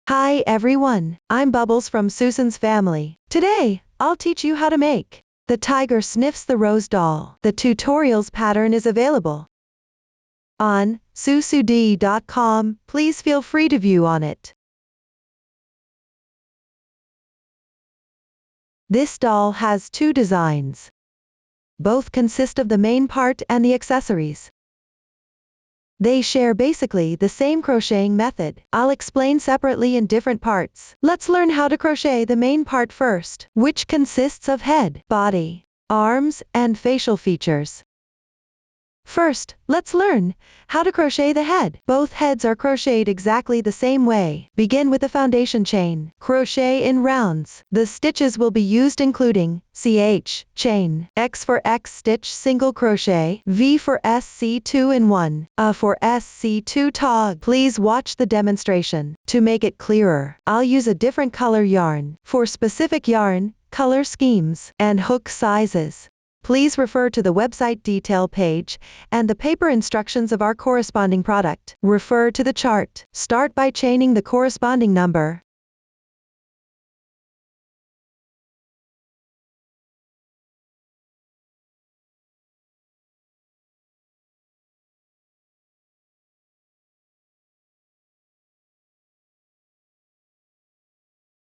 Hi everyone, I'm Bubbles from Susan's family. Today, I'll teach you how to make the tiger sniffs the rose doll. The tutorials pattern is available on susud.com. Please feel free to view on it. This doll has two designs. Both consist of the main part and the accessories. They share basically the same crocheting method. I'll explain separately in different parts. Let's learn how to crochet the main part first, which consists of head, body, arms, and facial features. First, let's learn how to crochet the head. Both heads are crocheted exactly the same way. Begin with a foundation chain. Crochet in rounds. The stitches will be used including CH, chain, X for X stitch single crochet, V for SC2 in 1, A for SC2 tog. Please watch the demonstration. To make it clearer, I'll use a different color yarn. For specific yarn, color schemes, and hook sizes, please refer to the website detail page and the paper instructions of our corresponding product. Refer to the chart. Start by chaining the corresponding number.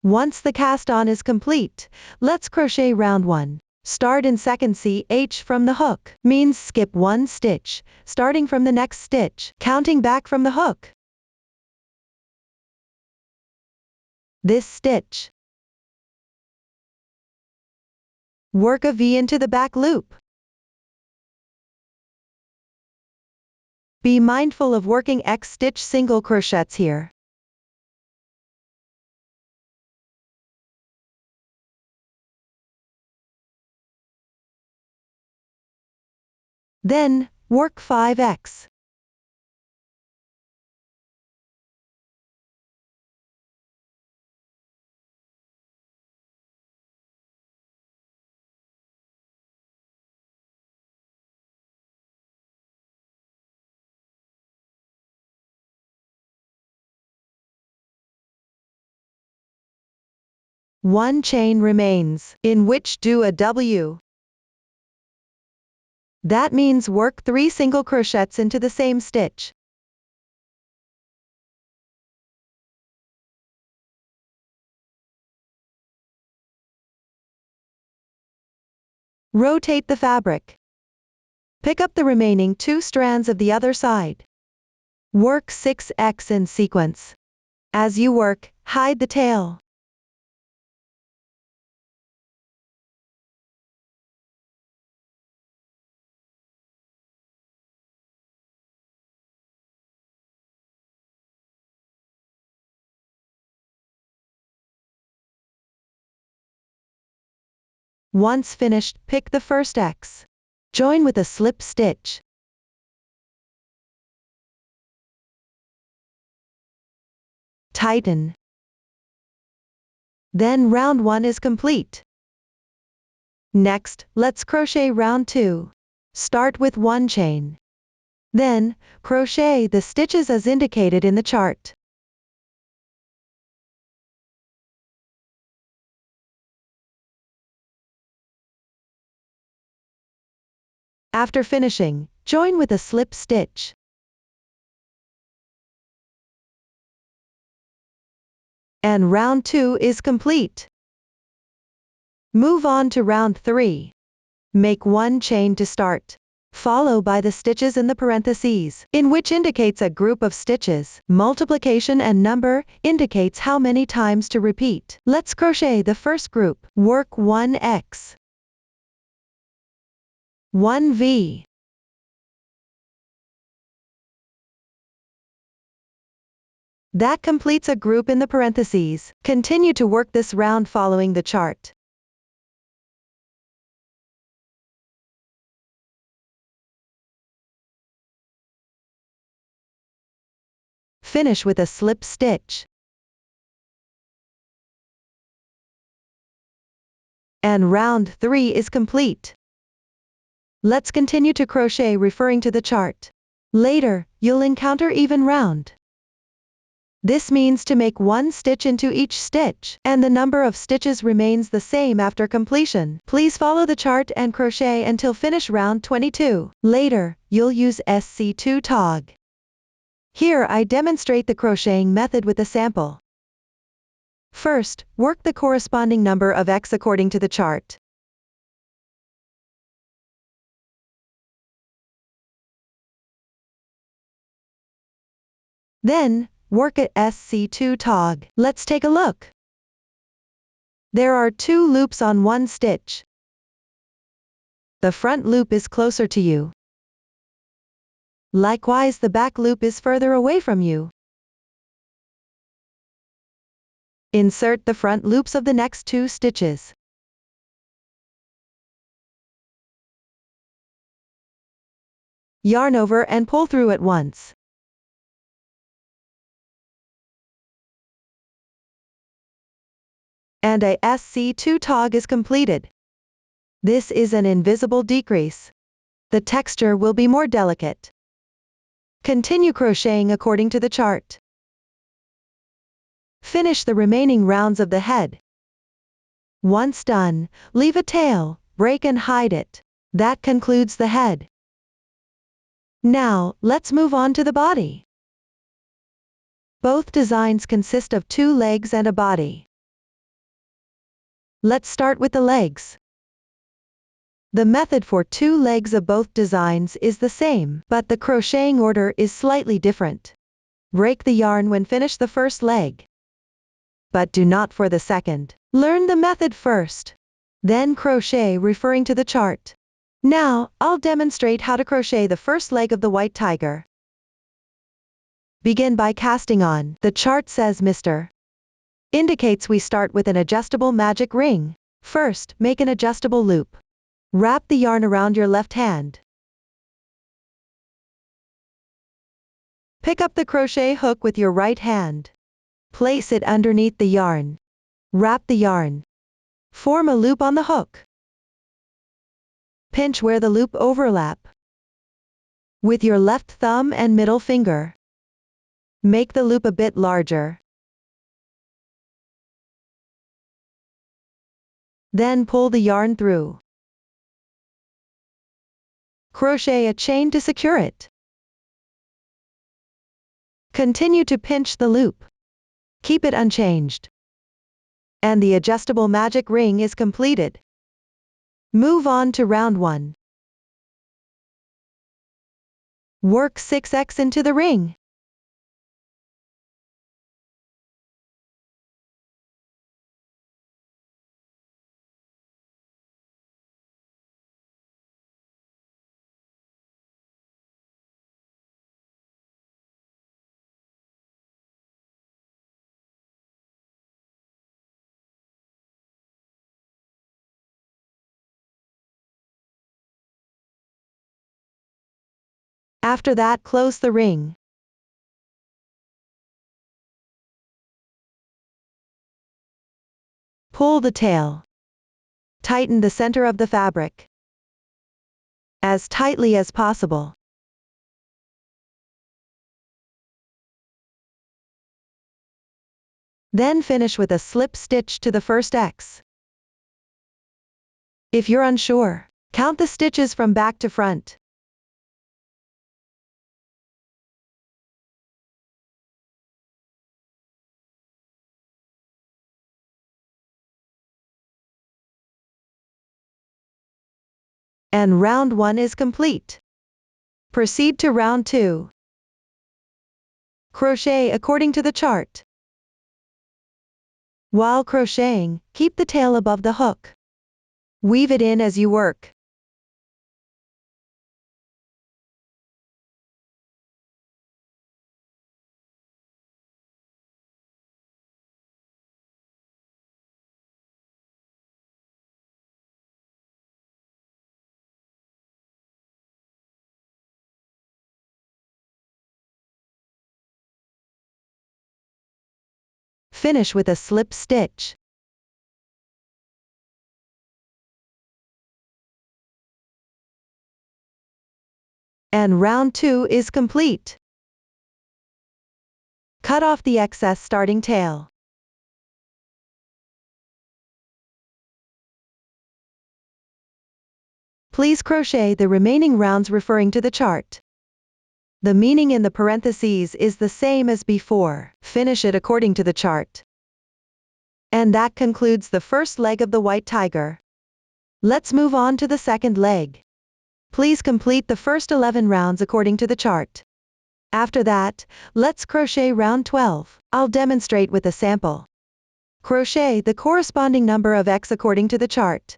Once the cast on is complete, let's crochet round 1. Start in second CH from the hook, means skip 1 stitch, starting from the next stitch, counting back from the hook. This stitch. Work a V into the back loop. Be mindful of working X stitch single crochets here. Then, work 5X. One chain remains, in which do a W. That means work 3 single crochets into the same stitch. Rotate the fabric. Pick up the remaining 2 strands of the other side. Work 6X in sequence. As you work, hide the tail. Once finished, pick the first X. Join with a slip stitch. Tighten. Then round 1 is complete. Next, let's crochet round 2. Start with 1 chain. Then, crochet the stitches as indicated in the chart. After finishing, join with a slip stitch. And round 2 is complete. Move on to round 3. Make 1 chain to start, followed by the stitches in the parentheses, in which indicates a group of stitches. Multiplication and number indicates how many times to repeat. Let's crochet the first group. Work 1X, 1V, that completes a group in the parentheses. Continue to work this round following the chart. Finish with a slip stitch. And round 3 is complete. Let's continue to crochet referring to the chart. Later, you'll encounter even round. This means to make one stitch into each stitch, and the number of stitches remains the same after completion. Please follow the chart and crochet until finish round 22. Later, you'll use SC2 tog. Here I demonstrate the crocheting method with a sample. First, work the corresponding number of X according to the chart. Then, work at SC2 tog. Let's take a look. There are 2 loops on one stitch. The front loop is closer to you. Likewise, the back loop is further away from you. Insert the front loops of the next 2 stitches. Yarn over and pull through at once. And a SC2 tog is completed. This is an invisible decrease. The texture will be more delicate. Continue crocheting according to the chart. Finish the remaining rounds of the head. Once done, leave a tail, break and hide it. That concludes the head. Now, let's move on to the body. Both designs consist of 2 legs and a body. Let's start with the legs. The method for 2 legs of both designs is the same, but the crocheting order is slightly different. Break the yarn when finish the first leg, but do not for the second. Learn the method first, then crochet referring to the chart. Now, I'll demonstrate how to crochet the first leg of the white tiger. Begin by casting on. The chart says Mr. indicates we start with an adjustable magic ring. First, make an adjustable loop. Wrap the yarn around your left hand. Pick up the crochet hook with your right hand. Place it underneath the yarn. Wrap the yarn. Form a loop on the hook. Pinch where the loop overlap. With your left thumb and middle finger, make the loop a bit larger. Then pull the yarn through. Crochet a chain to secure it. Continue to pinch the loop. Keep it unchanged. And the adjustable magic ring is completed. Move on to round 1. Work 6x into the ring. After that, close the ring. Pull the tail. Tighten the center of the fabric as tightly as possible. Then finish with a slip stitch to the first X. If you're unsure, count the stitches from back to front. And round 1 is complete. Proceed to round 2. Crochet according to the chart. While crocheting, keep the tail above the hook. Weave it in as you work. Finish with a slip stitch. And round 2 is complete. Cut off the excess starting tail. Please crochet the remaining rounds referring to the chart. The meaning in the parentheses is the same as before. Finish it according to the chart. And that concludes the first leg of the white tiger. Let's move on to the second leg. Please complete the first 11 rounds according to the chart. After that, let's crochet round 12. I'll demonstrate with a sample. Crochet the corresponding number of X according to the chart.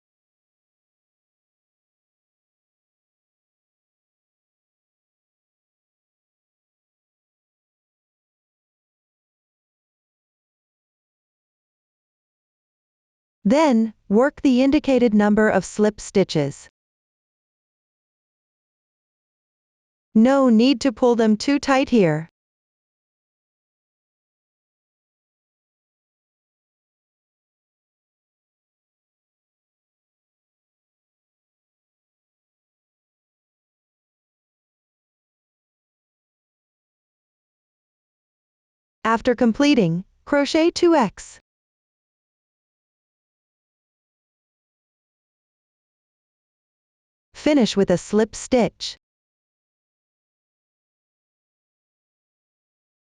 Then, work the indicated number of slip stitches. No need to pull them too tight here. After completing, crochet 2x. Finish with a slip stitch.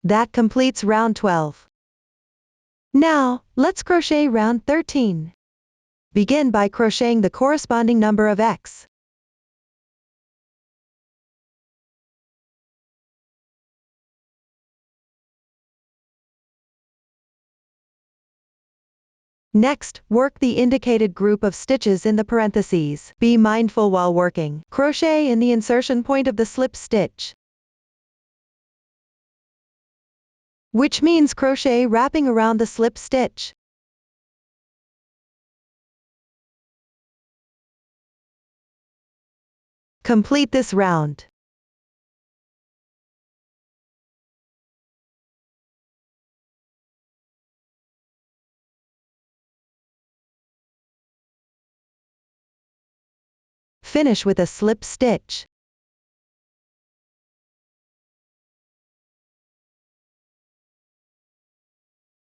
That completes round 12. Now, let's crochet round 13. Begin by crocheting the corresponding number of X. Next, work the indicated group of stitches in the parentheses. Be mindful while working. Crochet in the insertion point of the slip stitch, which means crochet wrapping around the slip stitch. Complete this round. Finish with a slip stitch.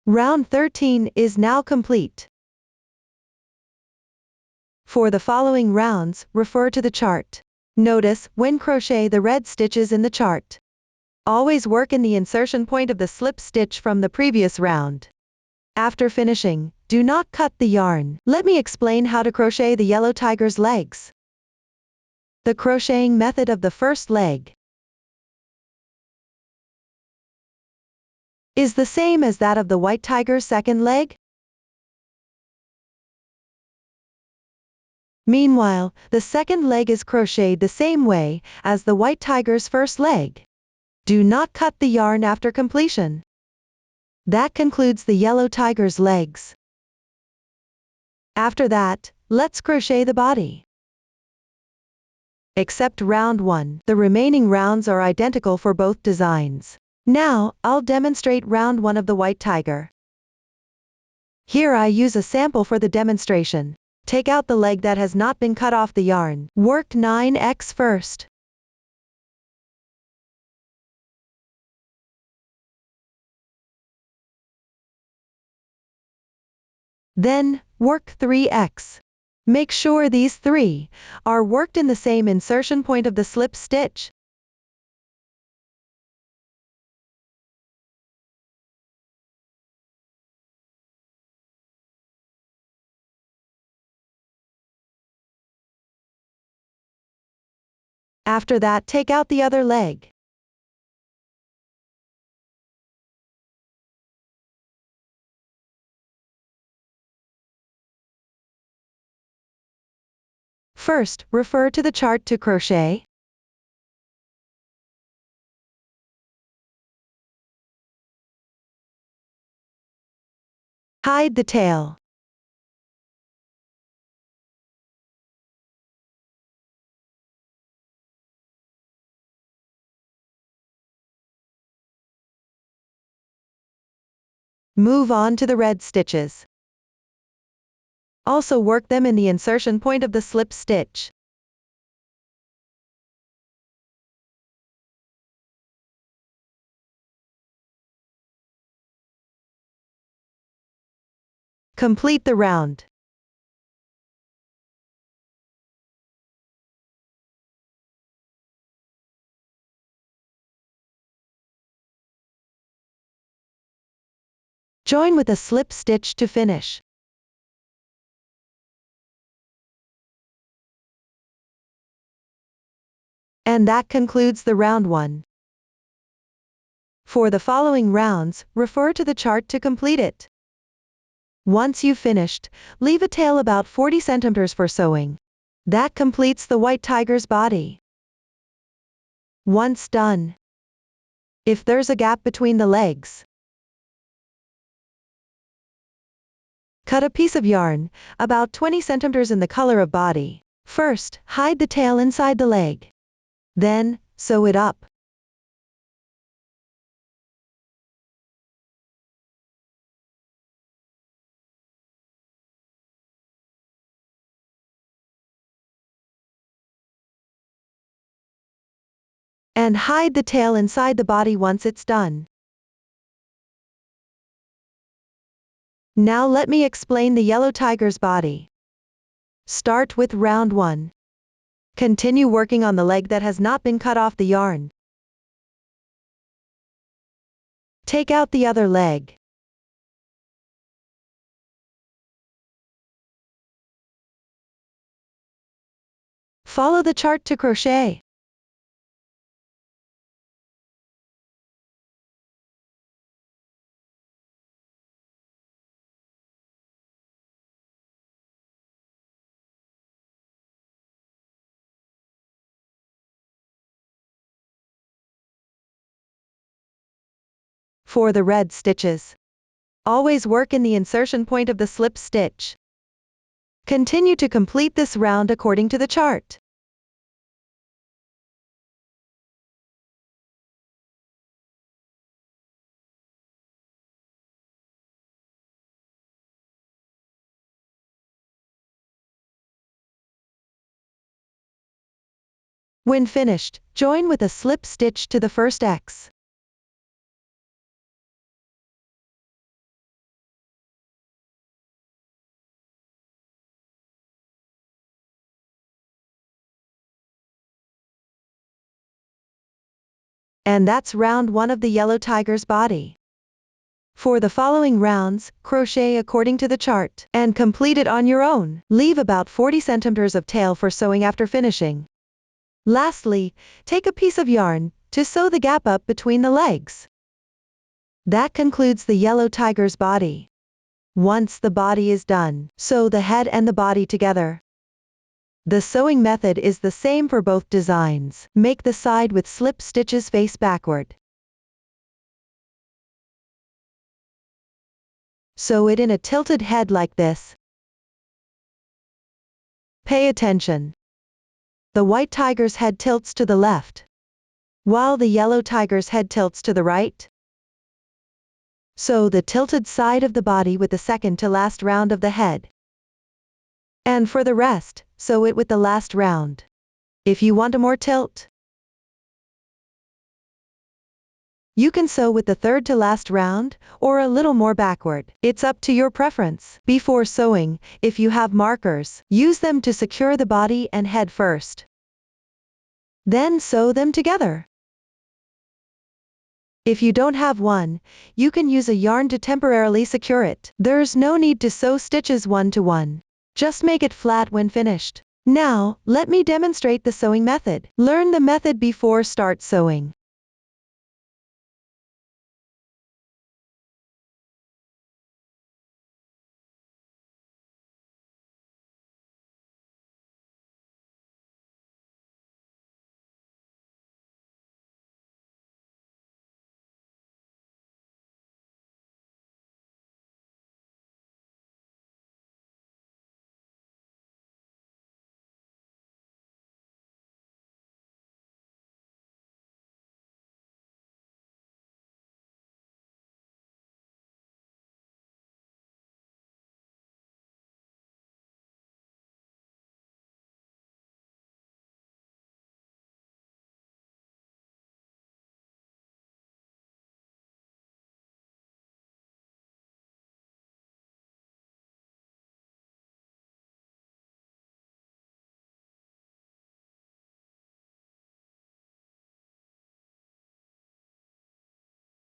Round 13 is now complete. For the following rounds, refer to the chart. Notice, when crochet the red stitches in the chart, always work in the insertion point of the slip stitch from the previous round. After finishing, do not cut the yarn. Let me explain how to crochet the yellow tiger's legs. The crocheting method of the first leg is the same as that of the white tiger's second leg. Meanwhile, the second leg is crocheted the same way as the white tiger's first leg. Do not cut the yarn after completion. That concludes the yellow tiger's legs. After that, let's crochet the body. Except round 1, the remaining rounds are identical for both designs. Now, I'll demonstrate round 1 of the white tiger. Here I use a sample for the demonstration. Take out the leg that has not been cut off the yarn. Work 9x first. Then, work 3x. Make sure these 3 are worked in the same insertion point of the slip stitch. After that, take out the other leg. First, refer to the chart to crochet. Hide the tail. Move on to the red stitches. Also work them in the insertion point of the slip stitch. Complete the round. Join with a slip stitch to finish. And that concludes the round 1. For the following rounds, refer to the chart to complete it. Once you've finished, leave a tail about 40 centimeters for sewing. That completes the white tiger's body. Once done, if there's a gap between the legs, cut a piece of yarn, about 20 centimeters in the color of body. First, hide the tail inside the leg. Then, sew it up. And hide the tail inside the body once it's done. Now let me explain the yellow tiger's body. Start with round 1. Continue working on the leg that has not been cut off the yarn. Take out the other leg. Follow the chart to crochet. For the red stitches, always work in the insertion point of the slip stitch. Continue to complete this round according to the chart. When finished, join with a slip stitch to the first X. And that's round 1 of the yellow tiger's body. For the following rounds, crochet according to the chart, and complete it on your own. Leave about 40 centimeters of tail for sewing after finishing. Lastly, take a piece of yarn to sew the gap up between the legs. That concludes the yellow tiger's body. Once the body is done, sew the head and the body together. The sewing method is the same for both designs. Make the side with slip stitches face backward. Sew it in a tilted head like this. Pay attention. The white tiger's head tilts to the left, while the yellow tiger's head tilts to the right. Sew the tilted side of the body with the second to last round of the head. And for the rest, sew it with the last round. If you want a more tilt, you can sew with the third to last round, or a little more backward. It's up to your preference. Before sewing, if you have markers, use them to secure the body and head first. Then sew them together. If you don't have one, you can use a yarn to temporarily secure it. There's no need to sew stitches one to one. Just make it flat when finished. Now, let me demonstrate the sewing method. Learn the method before start sewing.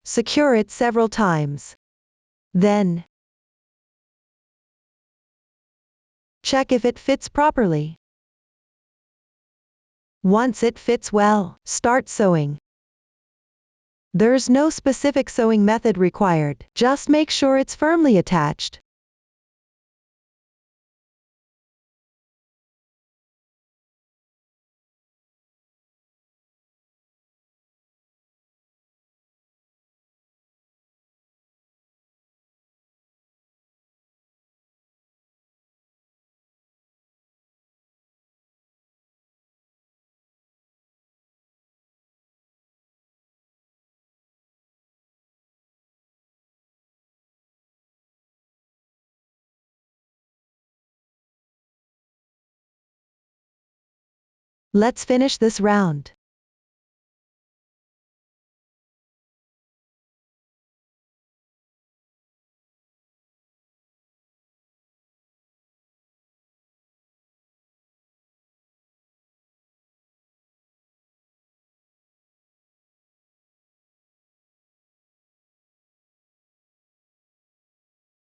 Secure it several times. Then, check if it fits properly. Once it fits well, start sewing. There's no specific sewing method required, just make sure it's firmly attached. Let's finish this round.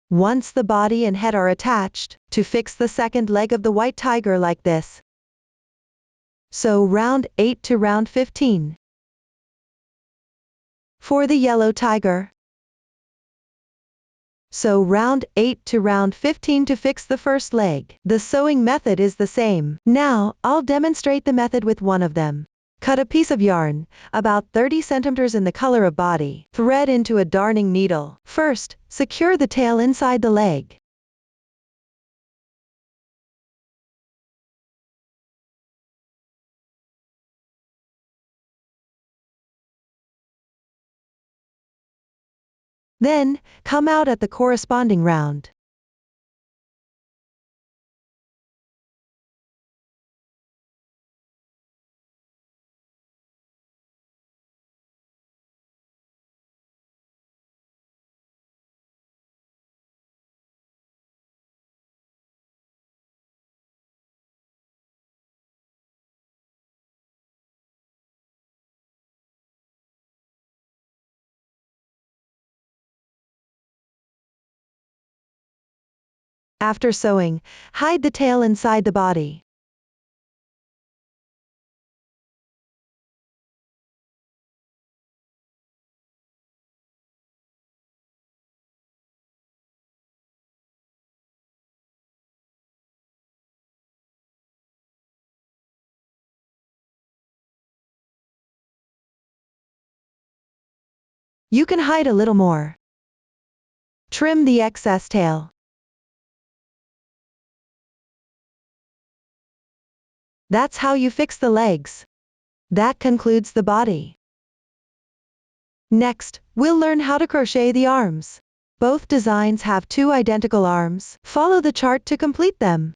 Once the body and head are attached, to fix the second leg of the white tiger like this. Sew round 8 to round 15. For the yellow tiger, sew round 8 to round 15 to fix the first leg. The sewing method is the same. Now, I'll demonstrate the method with one of them. Cut a piece of yarn, about 30 centimeters in the color of body. Thread into a darning needle. First, secure the tail inside the leg. Then, come out at the corresponding round. After sewing, hide the tail inside the body. You can hide a little more. Trim the excess tail. That's how you fix the legs. That concludes the body. Next, we'll learn how to crochet the arms. Both designs have 2 identical arms. Follow the chart to complete them.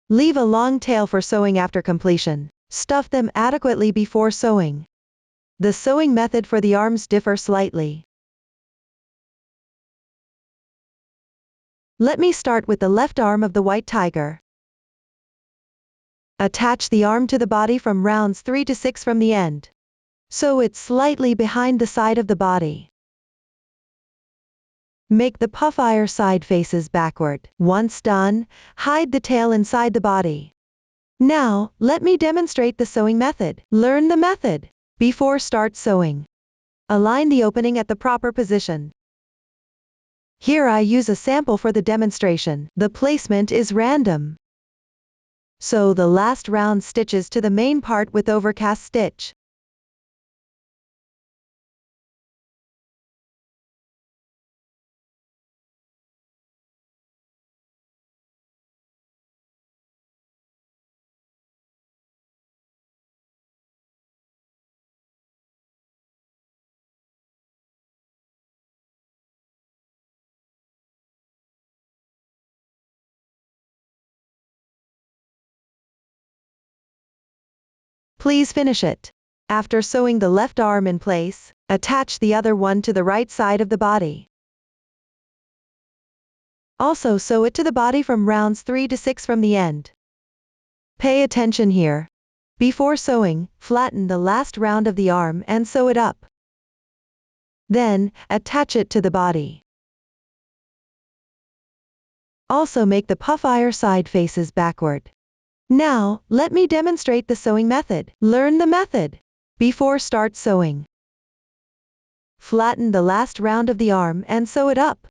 Leave a long tail for sewing after completion. Stuff them adequately before sewing. The sewing method for the arms differ slightly. Let me start with the left arm of the white tiger. Attach the arm to the body from rounds 3 to 6 from the end. Sew it slightly behind the side of the body. Make the puff ear side faces backward. Once done, hide the tail inside the body. Now, let me demonstrate the sewing method. Learn the method. Before start sewing, align the opening at the proper position. Here I use a sample for the demonstration. The placement is random. Sew the last round stitches to the main part with overcast stitch. Please finish it. After sewing the left arm in place, attach the other one to the right side of the body. Also sew it to the body from rounds 3 to 6 from the end. Pay attention here. Before sewing, flatten the last round of the arm and sew it up. Then, attach it to the body. Also make the puff ear side faces backward. Now, let me demonstrate the sewing method. Learn the method. Before start sewing. Flatten the last round of the arm and sew it up.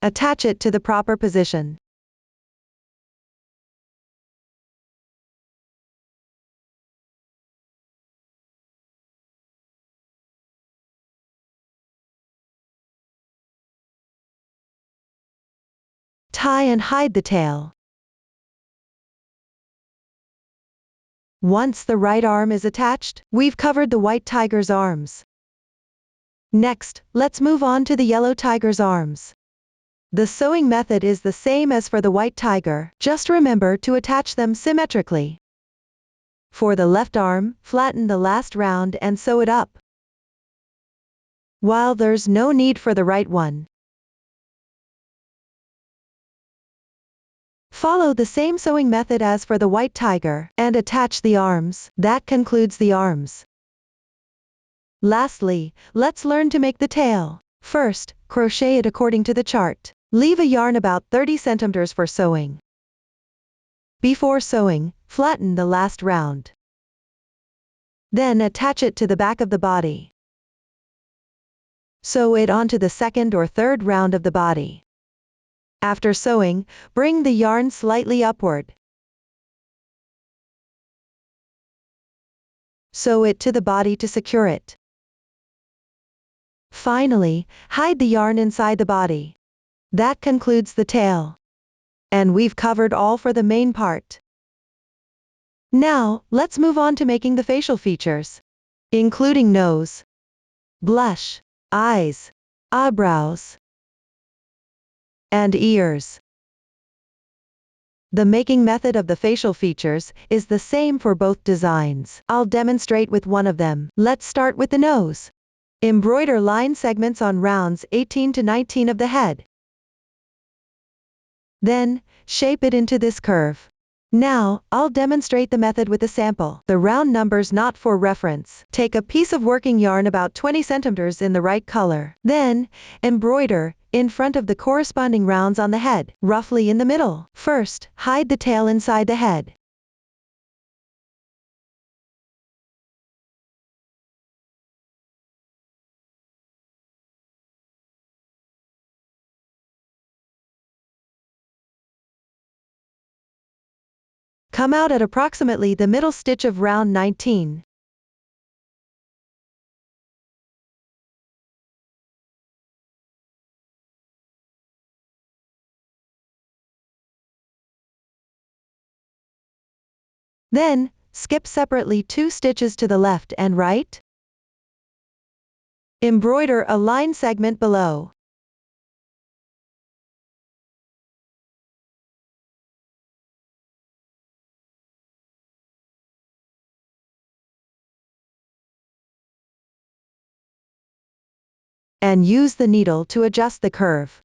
Attach it to the proper position. Tie and hide the tail. Once the right arm is attached, we've covered the white tiger's arms. Next, let's move on to the yellow tiger's arms. The sewing method is the same as for the white tiger, just remember to attach them symmetrically. For the left arm, flatten the last round and sew it up. While there's no need for the right one. Follow the same sewing method as for the white tiger, and attach the arms. That concludes the arms. Lastly, let's learn to make the tail. First, crochet it according to the chart. Leave a yarn about 30 centimeters for sewing. Before sewing, flatten the last round. Then attach it to the back of the body. Sew it onto the second or third round of the body. After sewing, bring the yarn slightly upward. Sew it to the body to secure it. Finally, hide the yarn inside the body. That concludes the tail. And we've covered all for the main part. Now, let's move on to making the facial features, including nose, blush, eyes, eyebrows, and ears. The making method of the facial features is the same for both designs. I'll demonstrate with one of them. Let's start with the nose. Embroider line segments on rounds 18 to 19 of the head. Then, shape it into this curve. Now, I'll demonstrate the method with a sample. The round numbers not for reference. Take a piece of working yarn about 20 centimeters in the right color. Then, embroider in front of the corresponding rounds on the head, roughly in the middle. First, hide the tail inside the head. Come out at approximately the middle stitch of round 19. Then, skip separately 2 stitches to the left and right. Embroider a line segment below. And use the needle to adjust the curve.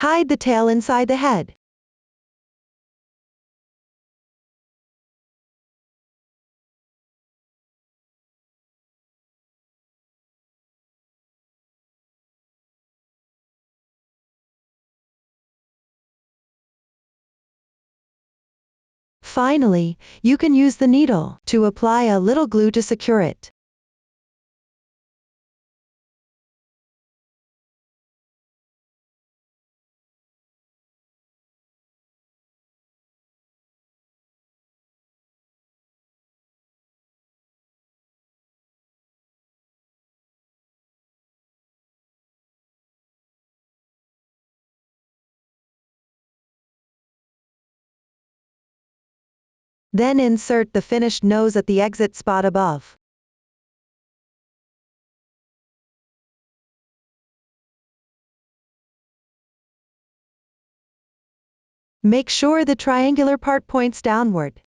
Hide the tail inside the head. Finally, you can use the needle to apply a little glue to secure it. Then insert the finished nose at the exit spot above. Make sure the triangular part points downward.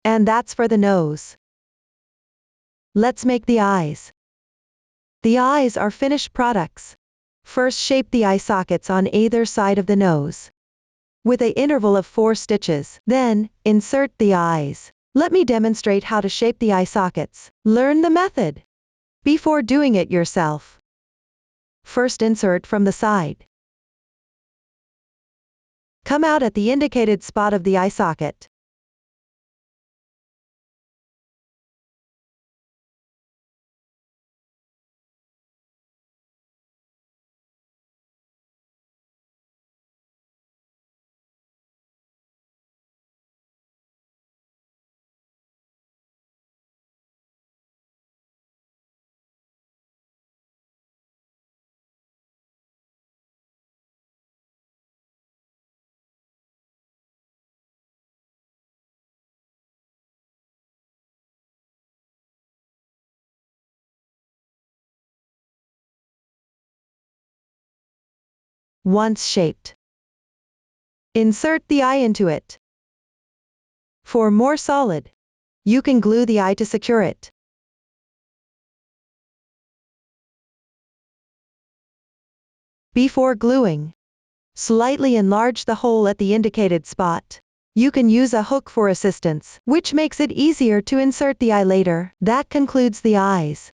And that's for the nose. Let's make the eyes. The eyes are finished products. First, shape the eye sockets on either side of the nose with an interval of 4 stitches. Then, insert the eyes. Let me demonstrate how to shape the eye sockets. Learn the method before doing it yourself. First, insert from the side. Come out at the indicated spot of the eye socket. Once shaped, insert the eye into it. For more solid, you can glue the eye to secure it. Before gluing, slightly enlarge the hole at the indicated spot. You can use a hook for assistance, which makes it easier to insert the eye later. That concludes the eyes.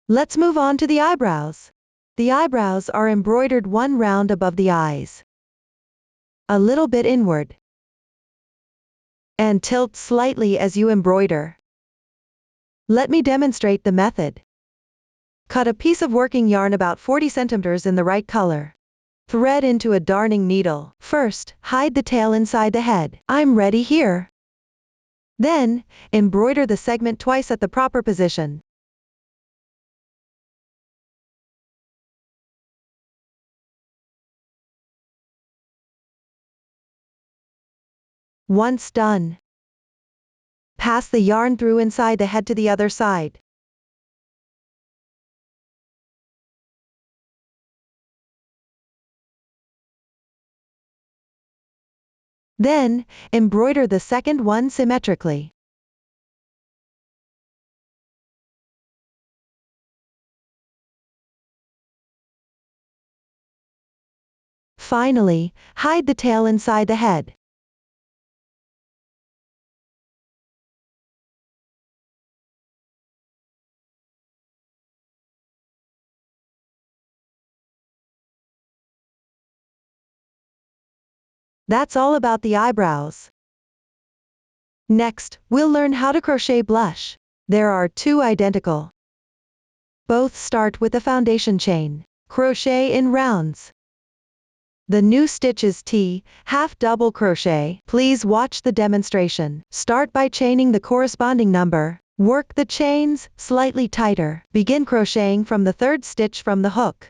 Let's move on to the eyebrows. The eyebrows are embroidered one round above the eyes, a little bit inward, and tilt slightly as you embroider. Let me demonstrate the method. Cut a piece of working yarn about 40 centimeters in the right color. Thread into a darning needle. First, hide the tail inside the head. I'm ready here. Then, embroider the segment twice at the proper position. Once done, pass the yarn through inside the head to the other side. Then, embroider the second one symmetrically. Finally, hide the tail inside the head. That's all about the eyebrows. Next, we'll learn how to crochet blush. There are 2 identical. Both start with a foundation chain. Crochet in rounds. The new stitch is T, half double crochet. Please watch the demonstration. Start by chaining the corresponding number. Work the chains slightly tighter. Begin crocheting from the 3rd stitch from the hook.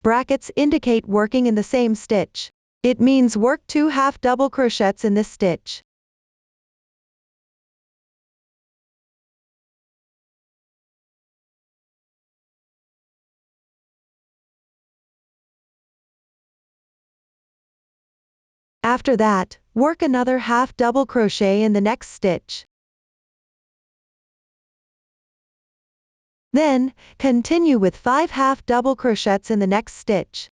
Brackets indicate working in the same stitch. It means work 2 half double crochets in this stitch. After that, work another half double crochet in the next stitch. Then, continue with 5 half double crochets in the next stitch.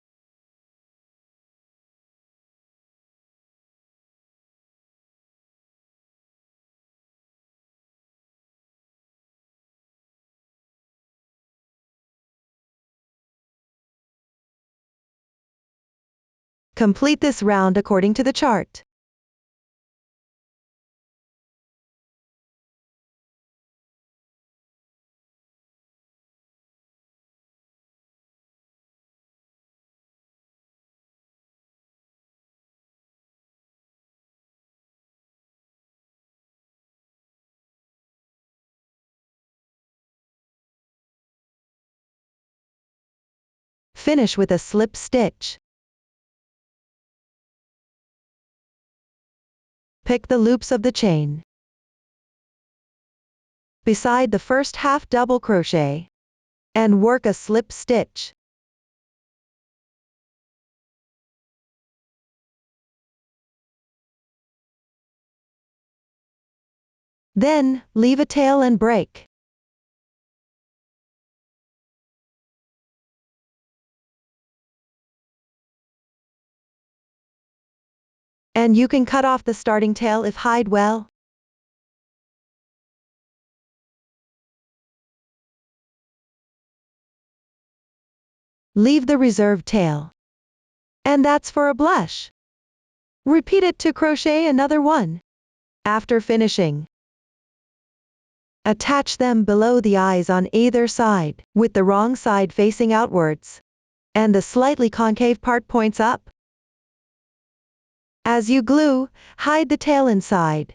Complete this round according to the chart. Finish with a slip stitch. Pick the loops of the chain. Beside the first half double crochet, and work a slip stitch. Then, leave a tail and break. And you can cut off the starting tail if hide well. Leave the reserved tail. And that's for a blush. Repeat it to crochet another one. After finishing, attach them below the eyes on either side, with the wrong side facing outwards, and the slightly concave part points up. As you glue, hide the tail inside.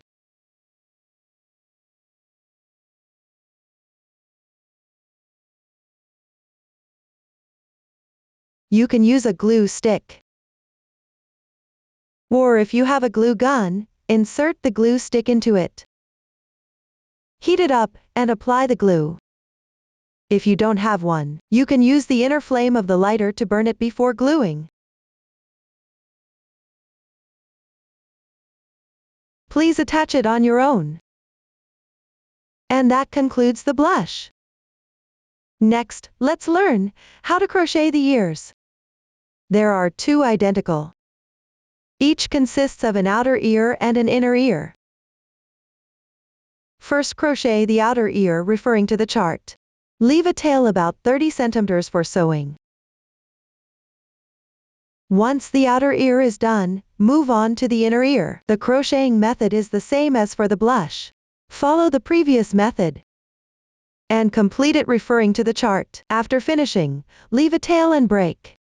You can use a glue stick. Or if you have a glue gun, insert the glue stick into it. Heat it up, and apply the glue. If you don't have one, you can use the inner flame of the lighter to burn it before gluing. Please attach it on your own. And that concludes the blush. Next, let's learn how to crochet the ears. There are two identical. Each consists of an outer ear and an inner ear. First, crochet the outer ear referring to the chart. Leave a tail about 30 centimeters for sewing. Once the outer ear is done, move on to the inner ear. The crocheting method is the same as for the blush. Follow the previous method and complete it referring to the chart. After finishing, leave a tail and break.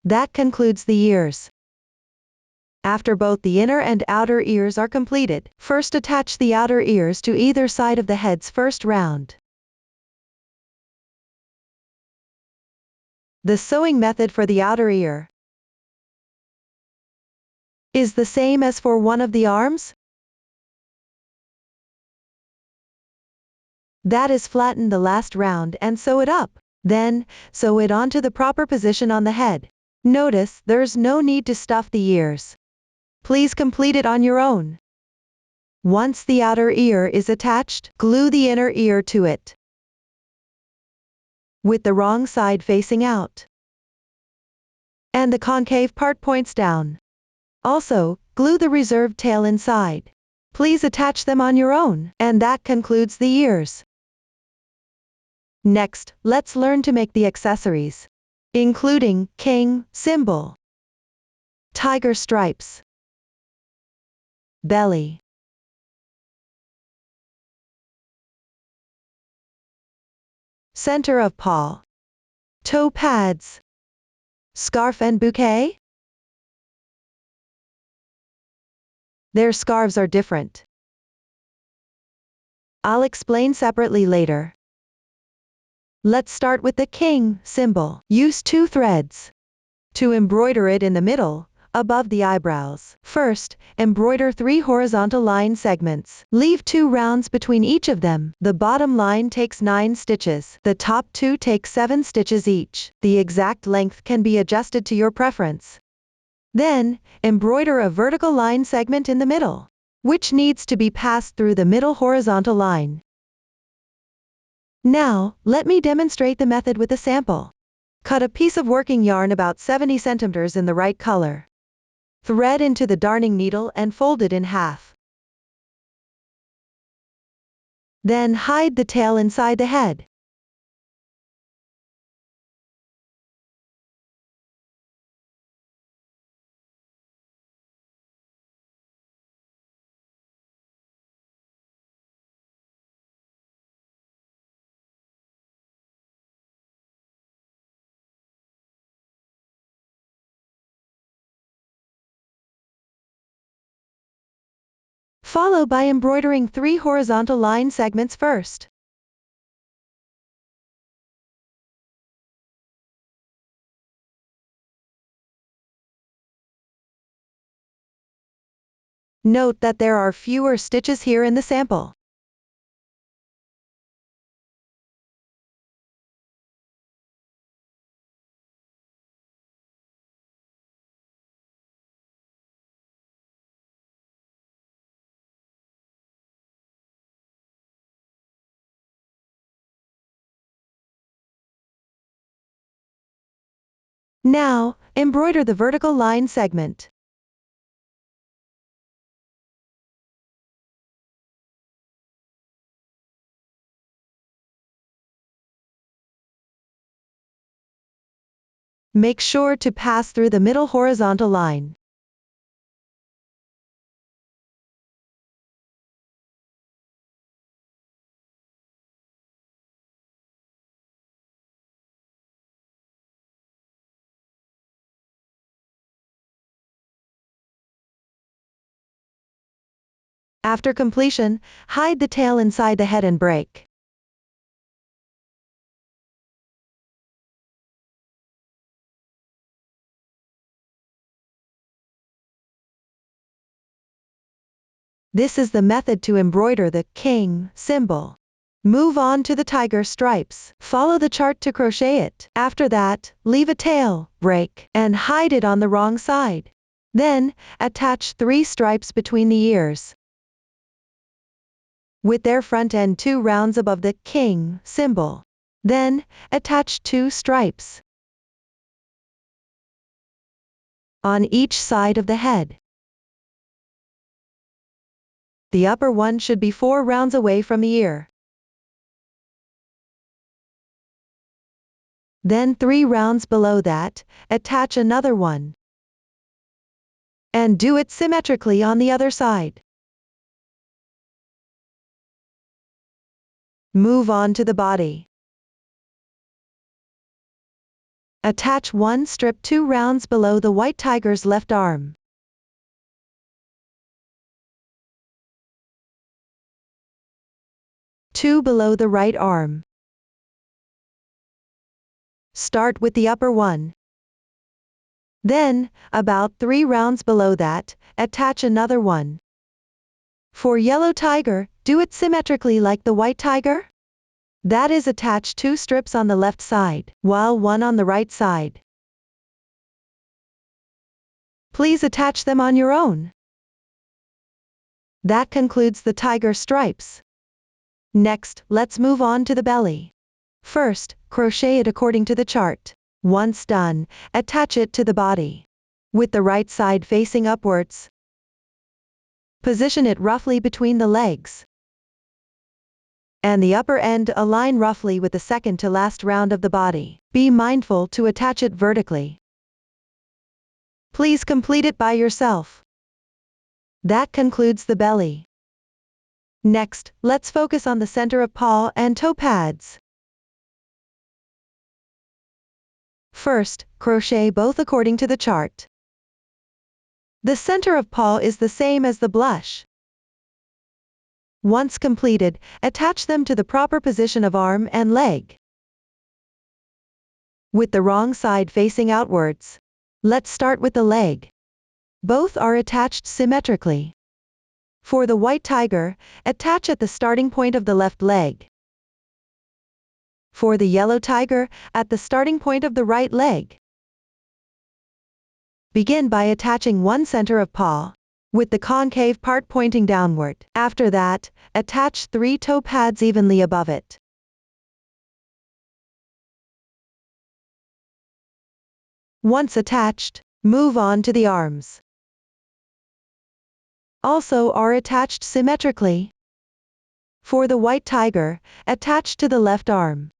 That concludes the ears. After both the inner and outer ears are completed, first attach the outer ears to either side of the head's first round. The sewing method for the outer ear is the same as for one of the arms. That is, flatten the last round and sew it up. Then, sew it onto the proper position on the head. Notice, there's no need to stuff the ears. Please complete it on your own. Once the outer ear is attached, glue the inner ear to it, with the wrong side facing out, and the concave part points down. Also, glue the reserved tail inside. Please attach them on your own. And that concludes the ears. Next, let's learn to make the accessories, including king symbol, tiger stripes, belly, center of paw, toe pads, scarf and bouquet. Their scarves are different. I'll explain separately later. Let's start with the king symbol. Use 2 threads to embroider it in the middle, above the eyebrows. First, embroider 3 horizontal line segments. Leave 2 rounds between each of them. The bottom line takes 9 stitches. The top 2 take 7 stitches each. The exact length can be adjusted to your preference. Then, embroider a vertical line segment in the middle, which needs to be passed through the middle horizontal line. Now, let me demonstrate the method with a sample. Cut a piece of working yarn about 70 centimeters in the right color. Thread into the darning needle and fold it in half. Then hide the tail inside the head. Follow by embroidering 3 horizontal line segments first. Note that there are fewer stitches here in the sample. Now, embroider the vertical line segment. Make sure to pass through the middle horizontal line. After completion, hide the tail inside the head and break. This is the method to embroider the king symbol. Move on to the tiger stripes. Follow the chart to crochet it. After that, leave a tail, break, and hide it on the wrong side. Then, attach 3 stripes between the ears, with their front end 2 rounds above the king symbol. Then, attach 2 stripes on each side of the head. The upper one should be 4 rounds away from the ear. Then 3 rounds below that, attach another one. And do it symmetrically on the other side. Move on to the body. Attach 1 strip 2 rounds below the white tiger's left arm. Two below the right arm. Start with the upper one. Then, about 3 rounds below that, attach another one. For yellow tiger, do it symmetrically like the white tiger. That is, attach 2 strips on the left side, while 1 on the right side. Please attach them on your own. That concludes the tiger stripes. Next, let's move on to the belly. First, crochet it according to the chart. Once done, attach it to the body. With the right side facing upwards, position it roughly between the legs, and the upper end align roughly with the second to last round of the body. Be mindful to attach it vertically. Please complete it by yourself. That concludes the belly. Next, let's focus on the center of paw and toe pads. First, crochet both according to the chart. The center of paw is the same as the blush. Once completed, attach them to the proper position of arm and leg, with the wrong side facing outwards. Let's start with the leg. Both are attached symmetrically. For the white tiger, attach at the starting point of the left leg. For the yellow tiger, at the starting point of the right leg. Begin by attaching one center of paw, with the concave part pointing downward. After that, attach 3 toe pads evenly above it. Once attached, move on to the arms. Also are attached symmetrically. For the white tiger, attach to the left arm.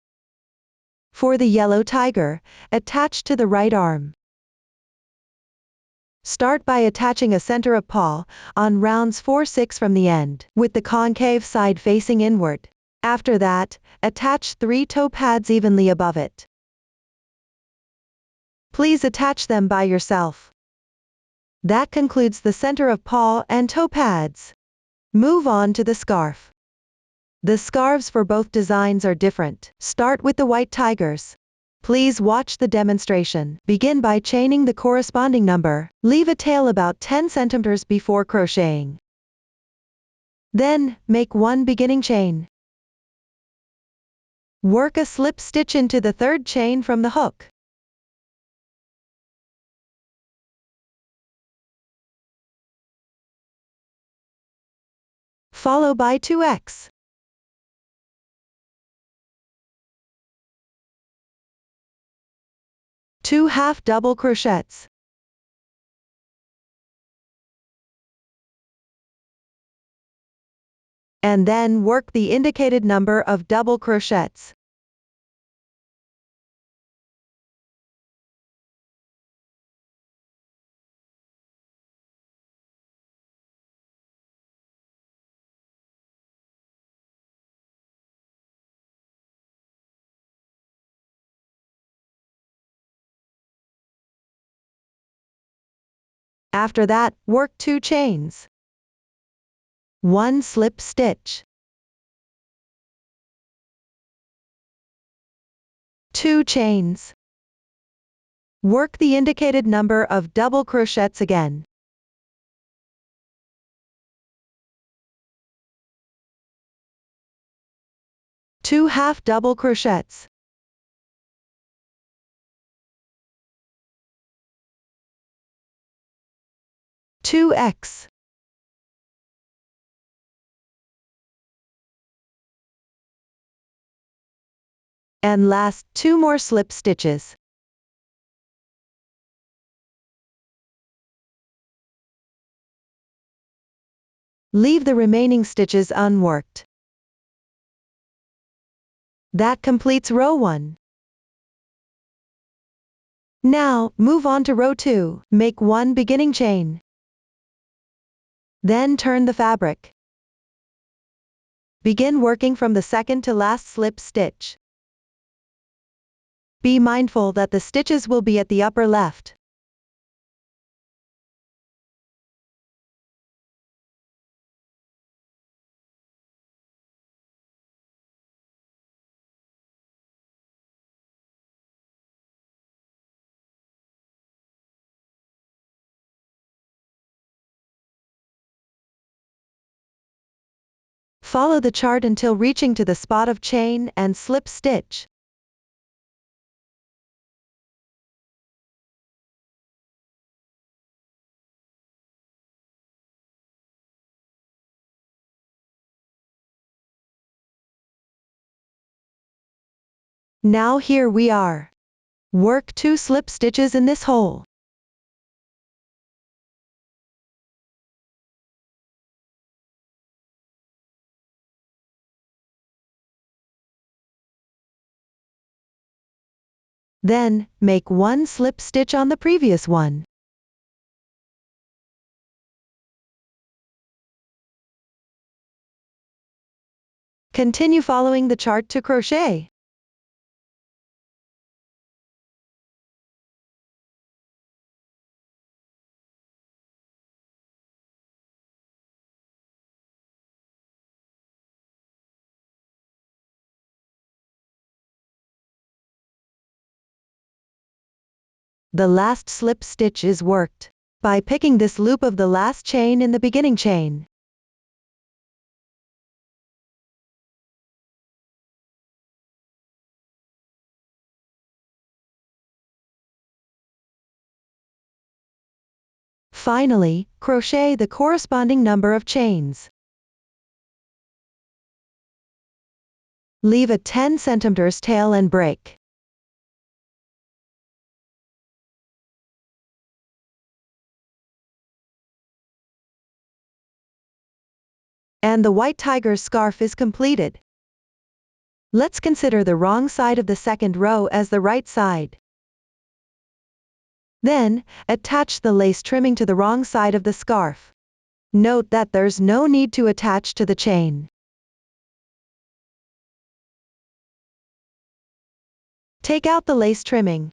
For the yellow tiger, attach to the right arm. Start by attaching a center of paw on rounds 4-6 from the end, with the concave side facing inward. After that, attach 3 toe pads evenly above it. Please attach them by yourself. That concludes the center of paw and toe pads. Move on to the scarf. The scarves for both designs are different. Start with the white tigers. Please watch the demonstration. Begin by chaining the corresponding number. Leave a tail about 10 centimeters before crocheting. Then, make 1 beginning chain. Work a slip stitch into the 3rd chain from the hook. Follow by 2x. 2 half double crochets. And then work the indicated number of double crochets. After that, work 2 chains. 1 slip stitch. 2 chains. Work the indicated number of double crochets again. Two half double crochets. Two X. And last, 2 more slip stitches. Leave the remaining stitches unworked. That completes row 1. Now, move on to row 2. Make 1 beginning chain. Then turn the fabric. Begin working from the second to last slip stitch. Be mindful that the stitches will be at the upper left. Follow the chart until reaching to the spot of chain and slip stitch. Now here we are. Work 2 slip stitches in this hole. Then, make 1 slip stitch on the previous one. Continue following the chart to crochet. The last slip stitch is worked by picking this loop of the last chain in the beginning chain. Finally, crochet the corresponding number of chains. Leave a 10 cm tail and break. And the white tiger scarf is completed. Let's consider the wrong side of the second row as the right side. Then, attach the lace trimming to the wrong side of the scarf. Note that there's no need to attach to the chain. Take out the lace trimming.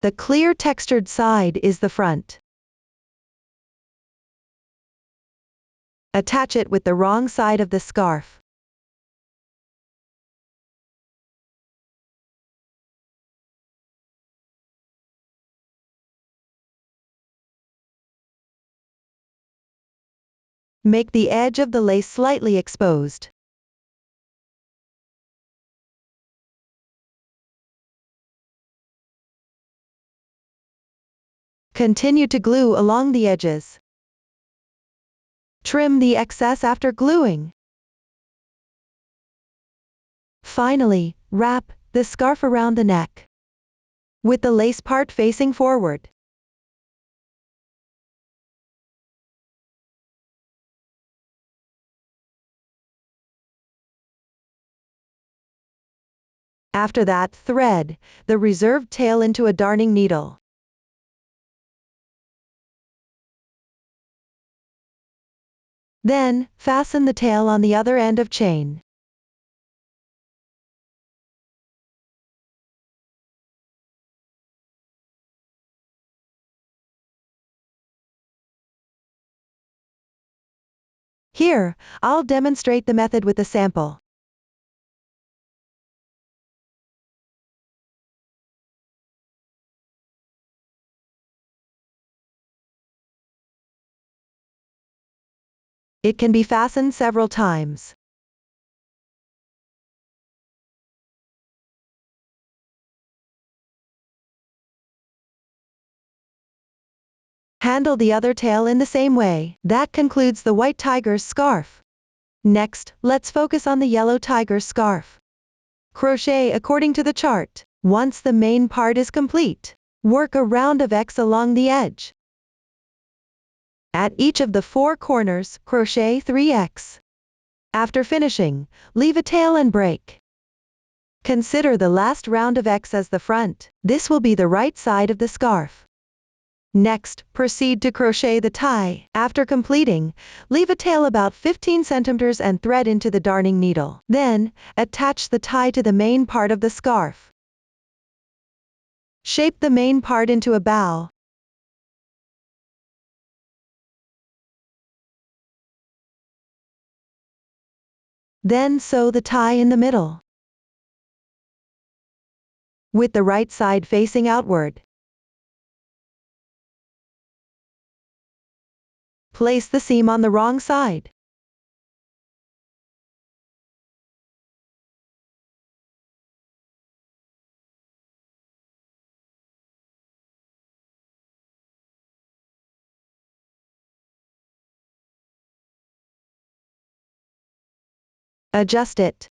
The clear textured side is the front. Attach it with the wrong side of the scarf. Make the edge of the lace slightly exposed. Continue to glue along the edges. Trim the excess after gluing. Finally, wrap the scarf around the neck. with the lace part facing forward. After that, thread the reserved tail into a darning needle. Then, fasten the tail on the other end of chain. Here, I'll demonstrate the method with a sample. It can be fastened several times. Handle the other tail in the same way. That concludes the white tiger's scarf. Next, let's focus on the yellow tiger's scarf. Crochet according to the chart. Once the main part is complete, work a round of X along the edge. At each of the 4 corners, crochet 3x. After finishing, leave a tail and break. Consider the last round of X as the front. This will be the right side of the scarf. Next, proceed to crochet the tie. After completing, leave a tail about 15 centimeters and thread into the darning needle. Then, attach the tie to the main part of the scarf. Shape the main part into a bow. Then sew the tie in the middle, with the right side facing outward. Place the seam on the wrong side. Adjust it.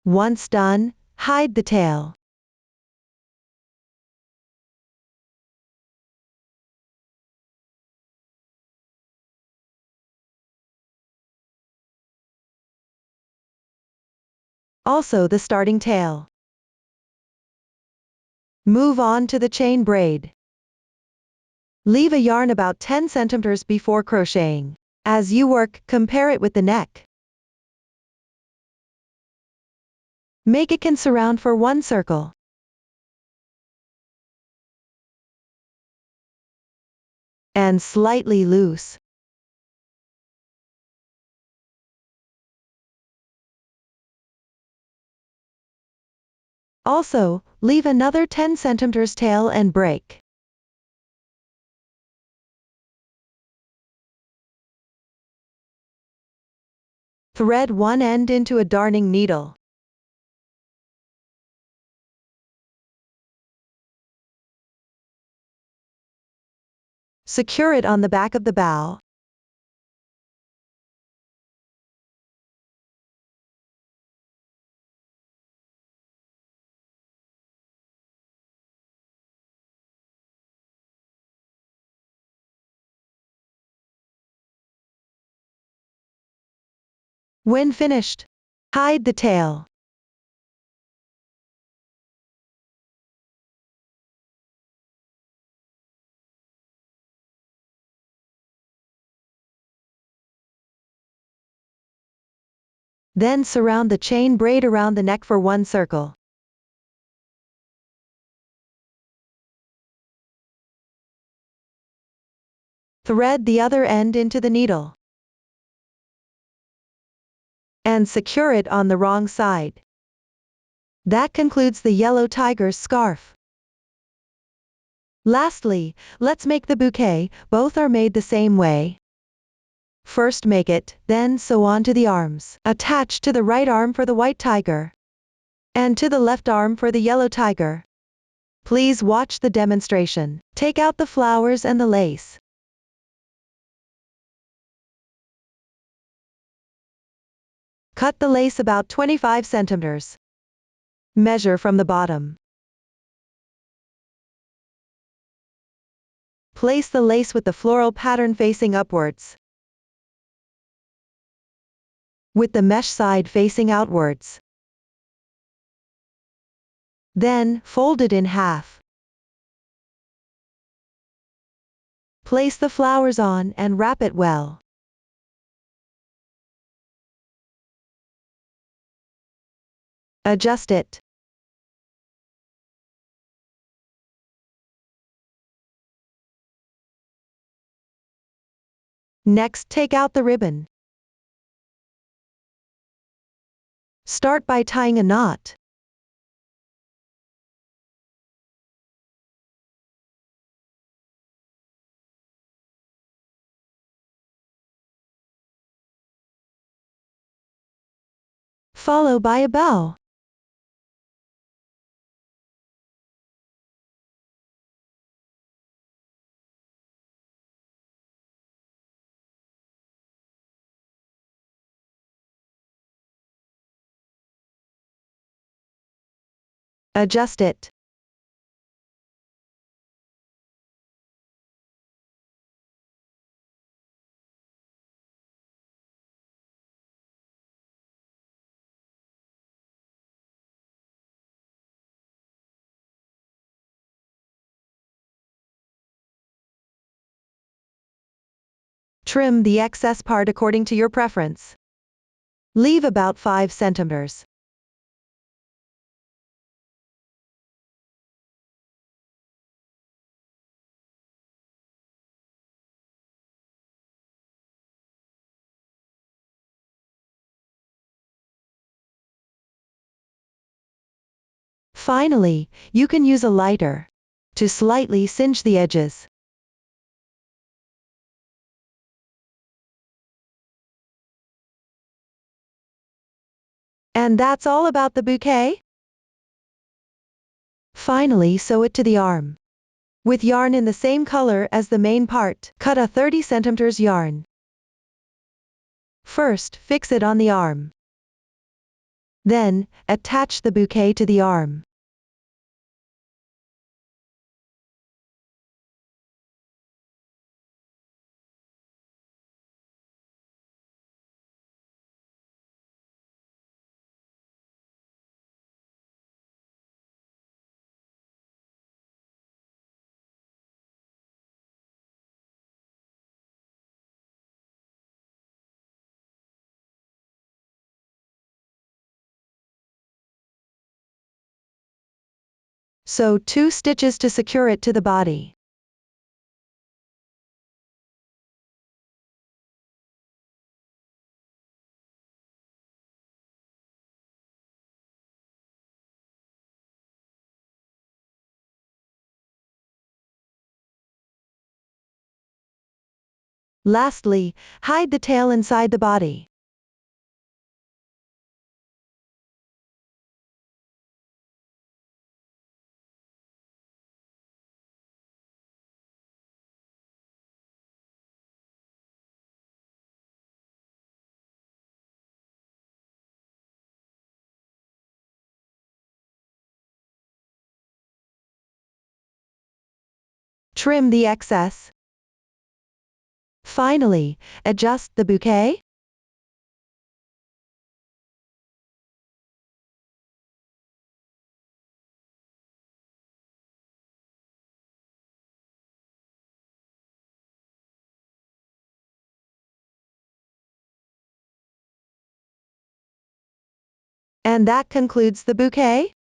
Once done, hide the tail. Also the starting tail. Move on to the chain braid. Leave a yarn about 10 centimeters before crocheting. As you work, compare it with the neck. Make a can surround for 1 circle. And slightly loose. Also, leave another 10 centimeters tail and break. Thread one end into a darning needle. Secure it on the back of the bow. When finished, hide the tail. Then surround the chain braid around the neck for 1 circle. Thread the other end into the needle. And secure it on the wrong side. That concludes the yellow tiger's scarf. Lastly, let's make the bouquet. Both are made the same way. First make it, then sew onto the arms. Attach to the right arm for the white tiger, and to the left arm for the yellow tiger. Please watch the demonstration. Take out the flowers and the lace. Cut the lace about 25 centimeters. Measure from the bottom. Place the lace with the floral pattern facing upwards, with the mesh side facing outwards. Then, fold it in half. Place the flowers on and wrap it well. Adjust it. Next, take out the ribbon. Start by tying a knot. Follow by a bow. Adjust it. Trim the excess part according to your preference. Leave about 5 centimeters. Finally, you can use a lighter to slightly singe the edges. And that's all about the bouquet. Finally, sew it to the arm. With yarn in the same color as the main part, cut a 30 centimeters yarn. First, fix it on the arm. Then, attach the bouquet to the arm. Sew 2 stitches to secure it to the body. Lastly, hide the tail inside the body. Trim the excess. Finally, adjust the bouquet. And that concludes the bouquet.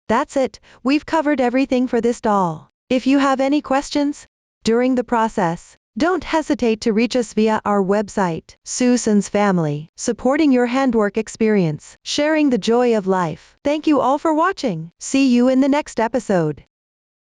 That's it, we've covered everything for this doll. If you have any questions during the process, don't hesitate to reach us via our website, Susan's Family, supporting your handwork experience, sharing the joy of life. Thank you all for watching. See you in the next episode.